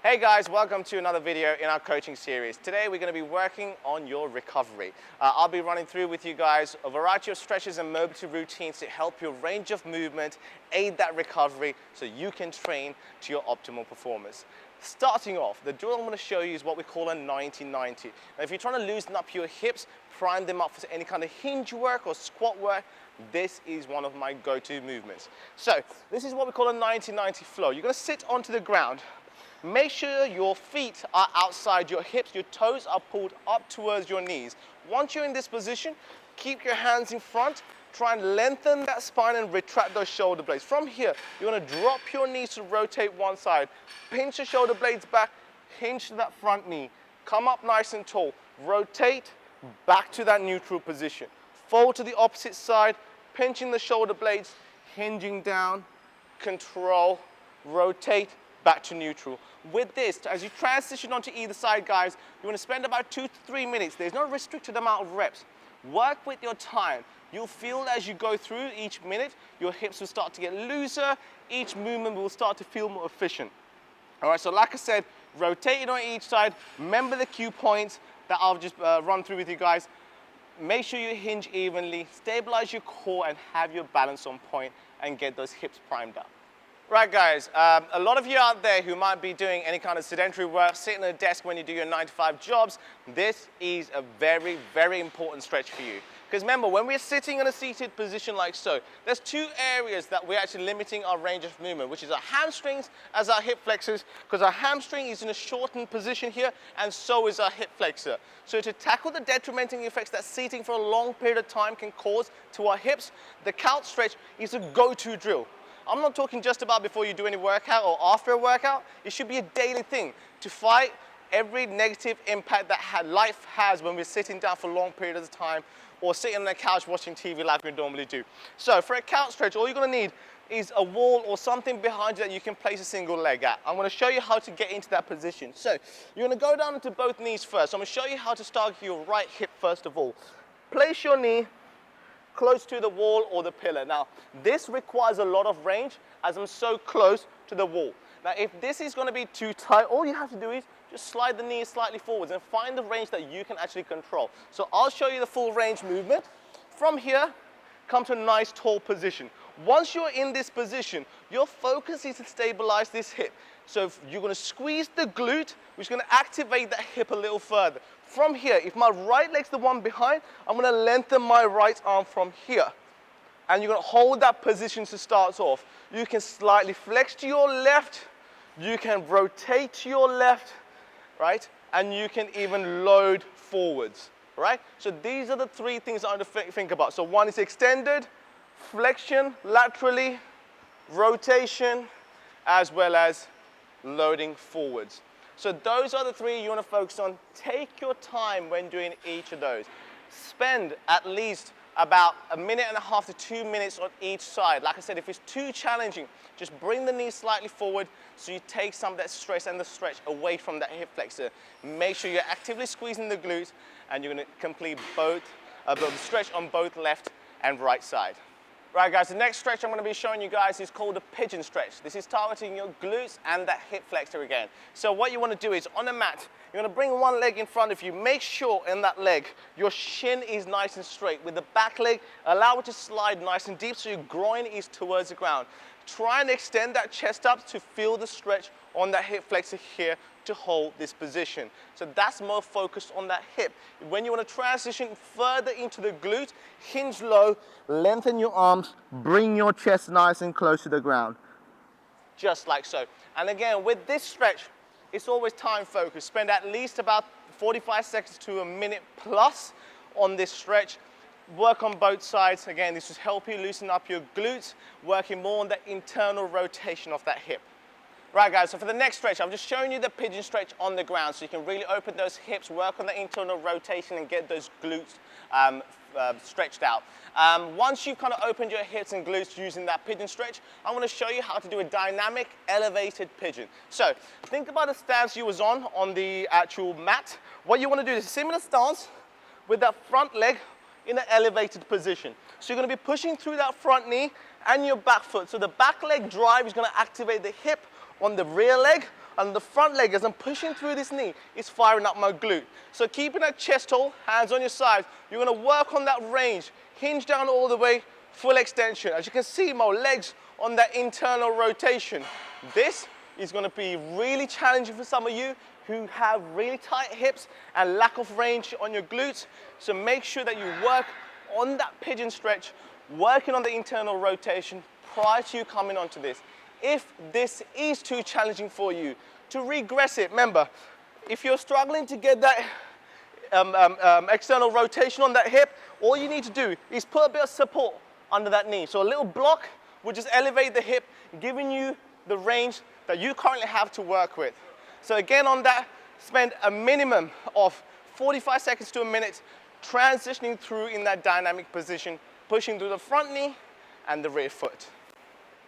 Hey guys, welcome to another video in our coaching series. Today we're going to be working on your recovery. I'll be running through with you guys a variety of stretches and mobility routines to help your range of movement, aid that recovery so you can train to your optimal performance. Starting off, the drill I'm going to show you is what we call a 90-90. Now if you're trying to loosen up your hips, prime them up for any kind of hinge work or squat work, this is one of my go-to movements. So this is what we call a 90-90 flow. You're going to sit onto the ground. Make sure your feet are outside your hips, your toes are pulled up towards your knees. Once you're in this position, keep your hands in front, try and lengthen that spine and retract those shoulder blades. From here, you're going to drop your knees to rotate one side, pinch the shoulder blades back, hinge to that front knee, come up nice and tall, rotate back to that neutral position. Fold to the opposite side, pinching the shoulder blades, hinging down, control, rotate, back to neutral. With this, as you transition onto either side, guys, you want to spend about 2 to 3 minutes. There's no restricted amount of reps. Work with your time. You'll feel as you go through each minute, your hips will start to get looser. Each movement will start to feel more efficient. All right, so like I said, rotating on each side. Remember the cue points that I'll just run through with you guys. Make sure you hinge evenly, stabilize your core, and have your balance on point, and get those hips primed up. Right guys, a lot of you out there who might be doing any kind of sedentary work, sitting at a desk when you do your 9-to-5 jobs, this is a very, very important stretch for you. Because remember, when we're sitting in a seated position like so, there's two areas that we're actually limiting our range of movement, which is our hamstrings as our hip flexors, because our hamstring is in a shortened position here, and so is our hip flexor. So to tackle the detrimental effects that seating for a long period of time can cause to our hips, the couch stretch is a go-to drill. I'm not talking just about before you do any workout or after a workout. It should be a daily thing to fight every negative impact that life has when we're sitting down for long periods of time or sitting on the couch watching TV like we normally do. So for a couch stretch, all you're going to need is a wall or something behind you that you can place a single leg at. I'm going to show you how to get into that position. So you're going to go down into both knees first. I'm going to show you how to start with your right hip first of all. Place your knee close to the wall or the pillar. Now, this requires a lot of range as I'm so close to the wall. Now, if this is going to be too tight, all you have to do is just slide the knees slightly forwards and find the range that you can actually control. So I'll show you the full range movement. From here, come to a nice tall position. Once you're in this position, your focus is to stabilize this hip. So you're going to squeeze the glute, which is going to activate that hip a little further. From here, if my right leg's the one behind, I'm going to lengthen my right arm from here. And you're going to hold that position to start off. You can slightly flex to your left. You can rotate to your left, right? And you can even load forwards, right? So these are the three things I want to think about. So one is extended, flexion laterally, rotation, as well as loading forwards. So those are the three you want to focus on. Take your time when doing each of those. Spend at least about 1.5 minutes to 2 minutes on each side. Like I said, if it's too challenging, just bring the knees slightly forward so you take some of that stress and the stretch away from that hip flexor. Make sure you're actively squeezing the glutes, and you're going to complete both the stretch on both left and right side. Right guys, the next stretch I'm going to be showing you guys is called a pigeon stretch. This is targeting your glutes and that hip flexor again. So what you want to do is on the mat, you're going to bring one leg in front of you. Make sure in that leg, your shin is nice and straight. With the back leg, allow it to slide nice and deep so your groin is towards the ground. Try and extend that chest up to feel the stretch on that hip flexor here to hold this position. So that's more focused on that hip. When you want to transition further into the glute, hinge low, lengthen your arms, bring your chest nice and close to the ground. Just like so. And again, with this stretch, it's always time focused. Spend at least about 45 seconds to a minute plus on this stretch. Work on both sides. Again, this will help you loosen up your glutes, working more on the internal rotation of that hip. Right guys, so for the next stretch, I've just shown you the pigeon stretch on the ground so you can really open those hips, work on the internal rotation and get those glutes stretched out. Once you've kind of opened your hips and glutes using that pigeon stretch, I want to show you how to do a dynamic elevated pigeon. So think about the stance you was on the actual mat. What you want to do is a similar stance with that front leg in an elevated position. So you're going to be pushing through that front knee and your back foot. So the back leg drive is going to activate the hip on the rear leg. and the front leg, as I'm pushing through this knee, is firing up my glute. So keeping that chest tall, hands on your sides, you're gonna work on that range, hinge down all the way, full extension. As you can see, my legs on that internal rotation. This is gonna be really challenging for some of you who have really tight hips and lack of range on your glutes. So make sure that you work on that pigeon stretch, working on the internal rotation prior to you coming onto this. If this is too challenging for you, to regress it, remember, if you're struggling to get that external rotation on that hip, all you need to do is put a bit of support under that knee. So a little block will just elevate the hip, giving you the range that you currently have to work with. So again on that, spend a minimum of 45 seconds to a minute transitioning through in that dynamic position, pushing through the front knee and the rear foot.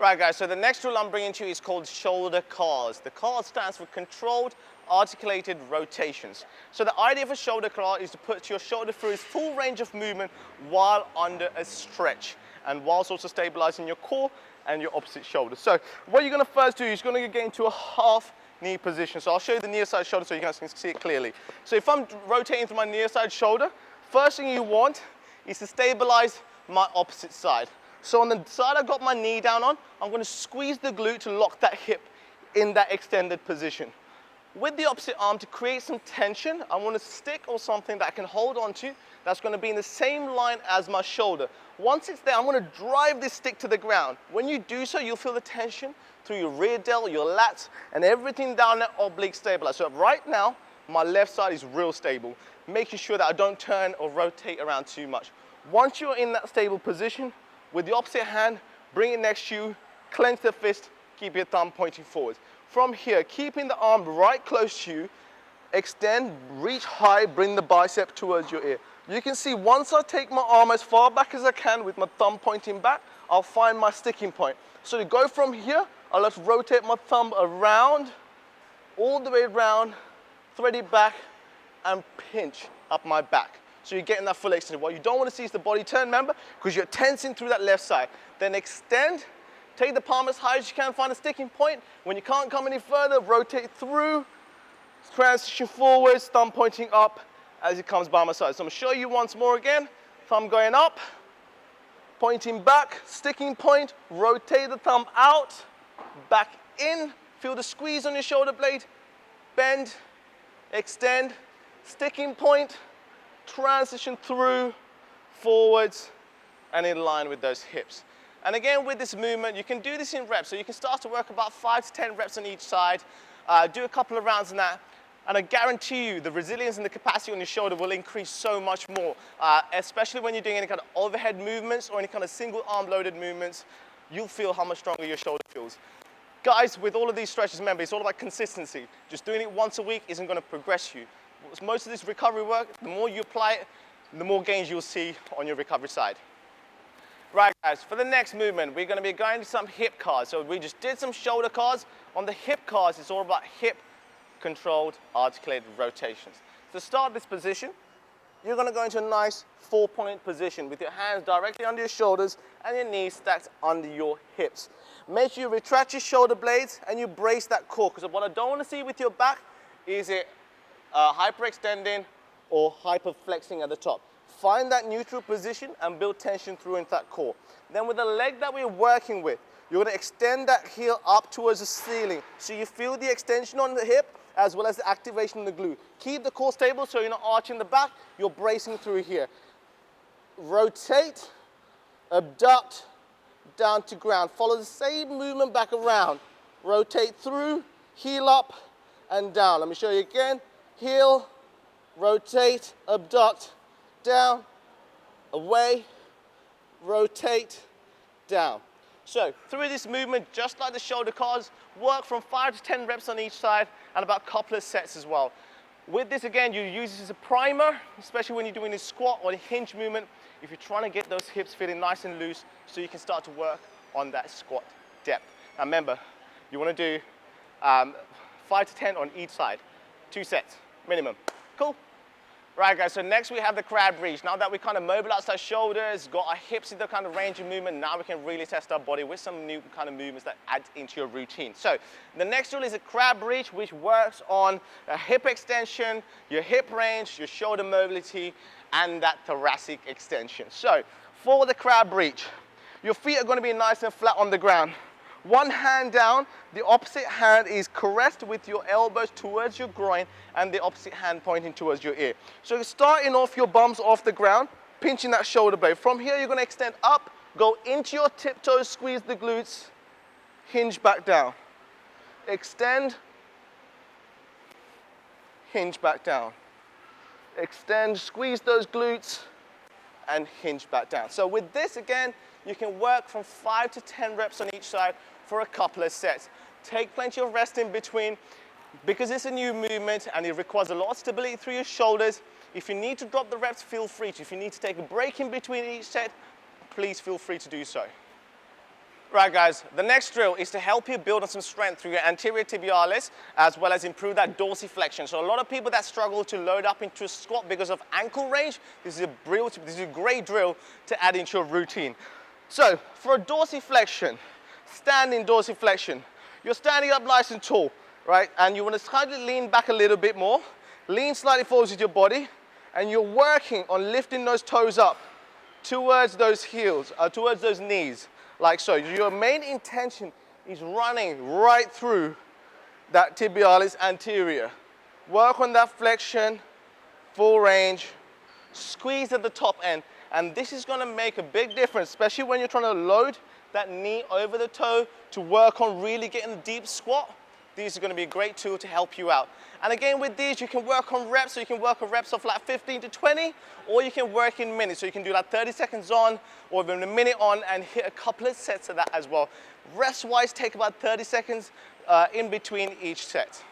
Right guys, so the next drill I'm bringing to you is called shoulder CARs. The CAR stands for controlled articulated rotations. So the idea of a shoulder CAR is to put your shoulder through its full range of movement while under a stretch and whilst also stabilizing your core and your opposite shoulder. So what you're gonna first do is you're gonna get into a half knee position. So I'll show you the near side shoulder so you guys can see it clearly. So if I'm rotating through my near side shoulder, first thing you want is to stabilize my opposite side. So on the side I've got my knee down on, I'm going to squeeze the glute to lock that hip in that extended position. With the opposite arm, to create some tension, I want a stick or something that I can hold on to that's going to be in the same line as my shoulder. Once it's there, I'm going to drive this stick to the ground. When you do so, you'll feel the tension through your rear delt, your lats, and everything down that oblique stabilizer. So right now, my left side is real stable, making sure that I don't turn or rotate around too much. Once you're in that stable position, with the opposite hand, bring it next to you, clench the fist, keep your thumb pointing forward. From here, keeping the arm right close to you, extend, reach high, bring the bicep towards your ear. You can see once I take my arm as far back as I can with my thumb pointing back, I'll find my sticking point. So to go from here, I'll just rotate my thumb around, all the way around, thread it back, and pinch up my back. So you're getting that full extension. What you don't want to see is the body turn, remember, because you're tensing through that left side. Then extend, take the palm as high as you can, find a sticking point. When you can't come any further, rotate through, transition forwards, thumb pointing up as it comes by my side. So I'm going to show you once more again. Thumb going up, pointing back, sticking point, rotate the thumb out, back in, feel the squeeze on your shoulder blade, bend, extend, sticking point, transition through, forwards, and in line with those hips. And again, with this movement, you can do this in reps. So you can start to work about 5 to 10 reps on each side, do a couple of rounds on that, and I guarantee you the resilience and the capacity on your shoulder will increase so much more, especially when you're doing any kind of overhead movements or any kind of single arm loaded movements. You'll feel how much stronger your shoulder feels. Guys, with all of these stretches, remember, it's all about consistency. Just doing it once a week isn't going to progress you. Most of this recovery work, the more you apply it, the more gains you'll see on your recovery side. Right guys, for the next movement, we're going to be going to some hip CARs. So we just did some shoulder CARs. On the hip CARs, it's all about hip controlled articulated rotations. To start this position, you're going to go into a nice 4-point position with your hands directly under your shoulders and your knees stacked under your hips. Make sure you retract your shoulder blades and you brace that core, because what I don't want to see with your back is it hyperextending or hyperflexing at the top. Find that neutral position and build tension through into that core. Then with the leg that we're working with, you're going to extend that heel up towards the ceiling so you feel the extension on the hip as well as the activation in the glute. Keep the core stable so you're not arching the back, you're bracing through here. Rotate, abduct, down to ground. Follow the same movement back around. Rotate through, heel up and down. Let me show you again. Heel, rotate, abduct, down, away, rotate, down. So through this movement, just like the shoulder CARs, work from 5 to 10 reps on each side and about a couple of sets as well. With this again, you use this as a primer, especially when you're doing a squat or a hinge movement, if you're trying to get those hips feeling nice and loose so you can start to work on that squat depth. Now remember, you want to do 5 to 10 on each side, 2 sets minimum. Cool? Right guys, so next we have the crab reach. Now that we kind of mobilized our shoulders, got our hips in the kind of range of movement, now we can really test our body with some new kind of movements that add into your routine. So the next drill is a crab reach, which works on a hip extension, your hip range, your shoulder mobility, and that thoracic extension. So for the crab reach, your feet are going to be nice and flat on the ground. One hand down, the opposite hand is caressed with your elbows towards your groin and the opposite hand pointing towards your ear. So starting off, your bums off the ground, pinching that shoulder blade. From here, you're going to extend up, go into your tiptoes, squeeze the glutes, hinge back down. Extend, hinge back down. Extend, squeeze those glutes, and hinge back down. So with this, again, you can work from 5 to 10 reps on each side for a couple of sets. Take plenty of rest in between because it's a new movement and it requires a lot of stability through your shoulders. If you need to drop the reps, feel free to. If you need to take a break in between each set, please feel free to do so. Right guys, the next drill is to help you build on some strength through your anterior tibialis as well as improve that dorsiflexion. So a lot of people that struggle to load up into a squat because of ankle range, this is a great drill to add into your routine. So for a dorsiflexion, standing dorsiflexion, you're standing up nice and tall, right? And you want to slightly lean back a little bit more, lean slightly forwards with your body, and you're working on lifting those toes up towards those heels, towards those knees. Like so. Your main intention is running right through that tibialis anterior. Work on that flexion, full range, squeeze at the top end, and this is going to make a big difference, especially when you're trying to load that knee over the toe to work on really getting a deep squat. These are going to be a great tool to help you out. And again, with these, you can work on reps, so you can work on reps of like 15 to 20, or you can work in minutes. So you can do like 30 seconds on, or even a minute on, and hit a couple of sets of that as well. Rest-wise, take about 30 seconds in between each set.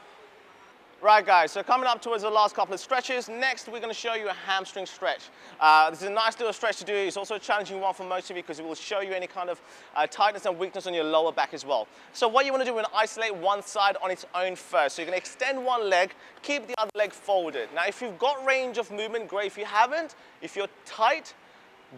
Right guys, so coming up towards the last couple of stretches, next we're going to show you a hamstring stretch. This is a nice little stretch to do. It's also a challenging one for most of you because it will show you any kind of tightness and weakness on your lower back as well. So what you want to do, you want to isolate one side on its own first. So you're going to extend one leg, keep the other leg folded. Now if you've got range of movement, great. If you haven't, if you're tight,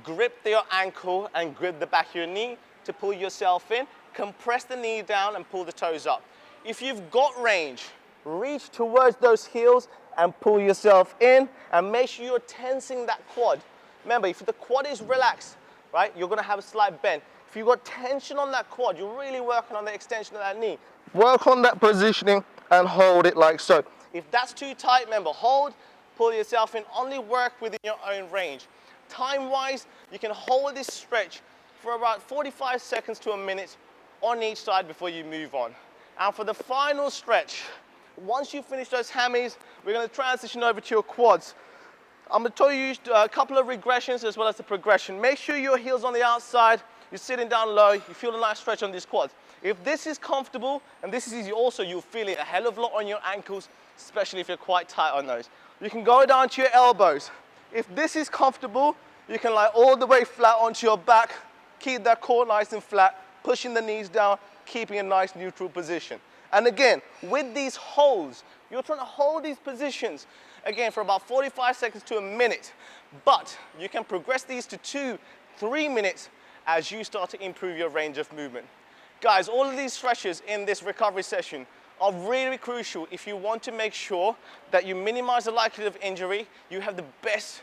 grip your ankle and grip the back of your knee to pull yourself in. Compress the knee down and pull the toes up. If you've got range, reach towards those heels and pull yourself in, and make sure you're tensing that quad. Remember, if the quad is relaxed, right, you're going to have a slight bend. If you've got tension on that quad, you're really working on the extension of that knee. Work on that positioning and hold it like so. If that's too tight, remember, hold, pull yourself in, only work within your own range. Time-wise, you can hold this stretch for about 45 seconds to a minute on each side before you move on. And for the final stretch, once you finish those hammies, we're going to transition over to your quads. I'm going to tell you a couple of regressions as well as the progression. Make sure your heel's on the outside, you're sitting down low, you feel a nice stretch on these quads. If this is comfortable, and this is easy also, you'll feel it a hell of a lot on your ankles, especially if you're quite tight on those. You can go down to your elbows. If this is comfortable, you can lie all the way flat onto your back, keep that core nice and flat, pushing the knees down, keeping a nice neutral position. And again, with these holds, you're trying to hold these positions, again, for about 45 seconds to a minute. But you can progress these to 2-3 minutes as you start to improve your range of movement. Guys, all of these stretches in this recovery session are really crucial if you want to make sure that you minimize the likelihood of injury, you have the best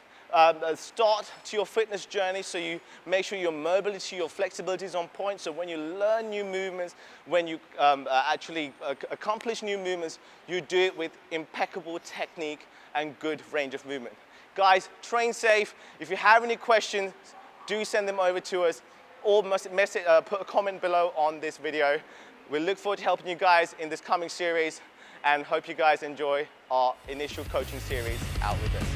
start to your fitness journey, so you make sure your mobility, your flexibility is on point, so when you learn new movements, when you actually accomplish new movements, you do it with impeccable technique and good range of movement. Guys, train safe. If you have any questions, do send them over to us, or put a comment below on this video. We look forward to helping you guys in this coming series, and hope you guys enjoy our initial coaching series out with us.